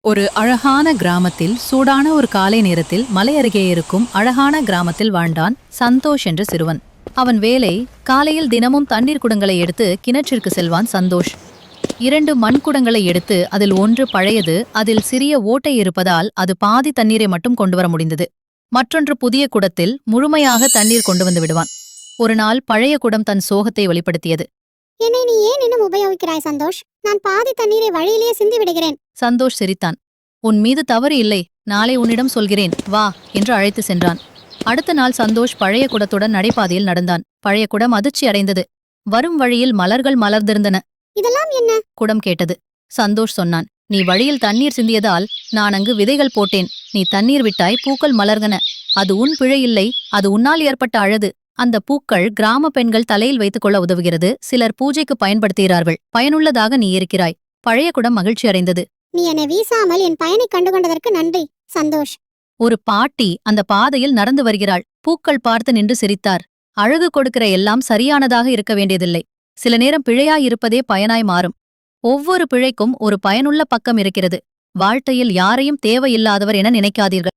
ஒரு அழகான கிராமத்தில் சூடான ஒரு காலை நேரத்தில் மலை அருகே இருக்கும் அழகான கிராமத்தில் வாழ்ந்தான் சந்தோஷ் என்ற சிறுவன். அவன் வேலை காலையில் தினமும் தண்ணீர் குடங்களை எடுத்து கிணற்றிற்கு செல்வான் சந்தோஷ். 2 மண் குடங்களை எடுத்து அதில் ஒன்று பழையது, அதில் சிறிய ஓட்டை இருப்பதால் அது பாதி தண்ணீரை மட்டும் கொண்டு வர முடிந்தது. மற்றொன்று புதிய குடத்தில் முழுமையாக தண்ணீர் கொண்டு வந்து விடுவான். ஒரு நாள் பழைய குடம் தன் சோகத்தை வெளிப்படுத்தியது. என்னை நீ ஏன் இன்னும் உபயோகிக்கிறாய் சந்தோஷ்? நான் பாதி தண்ணீரை வழியிலேயே சிந்தி விடுகிறேன். சந்தோஷ் சிரித்தான். உன் மீது தவறு இல்லை, நாளை உன்னிடம் சொல்கிறேன், வா என்று அழைத்து சென்றான். அடுத்த நாள் சந்தோஷ் பழைய குடத்துடன் நடைபாதையில் நடந்தான். பழைய குடம் அதிர்ச்சி அடைந்தது. வரும் வழியில் மலர்கள் மலர்ந்திருந்தன. இதெல்லாம் என்ன? குடம் கேட்டது. சந்தோஷ் சொன்னான், நீ வழியில் தண்ணீர் சிந்தியதால் நான் அங்கு விதைகள் போட்டேன். நீ தண்ணீர் விட்டாய், பூக்கள் மலர்ந்தன. அது உன் பிழை இல்லை, அது உன்னால் ஏற்பட்ட அழகு. அந்த பூக்கள் கிராம பெண்கள் தலையில் வைத்துக் கொள்ள உதவுகிறது. சிலர் பூஜைக்கு பயன்படுத்துகிறார்கள். பயனுள்ளதாக நீ இருக்கிறாய். பழைய குடம் மகிழ்ச்சி அடைந்தது. நீ என்னை வீசாமல் என் பயனை கண்டுகொண்டதற்கு நன்றி சந்தோஷ். ஒரு பாட்டி அந்த பாதையில் நடந்து வருகிறாள். பூக்கள் பார்த்து நின்று சிரித்தார். அழகு கொடுக்கிற எல்லாம் சரியானதாக இருக்க வேண்டியதில்லை. சில நேரம் பிழையாயிருப்பதே பயனாய் மாறும். ஒவ்வொரு பிழைக்கும் ஒரு பயனுள்ள பக்கம் இருக்கிறது. வாழ்க்கையில் யாரையும் தேவையில்லாதவர் என நினைக்காதீர்கள்.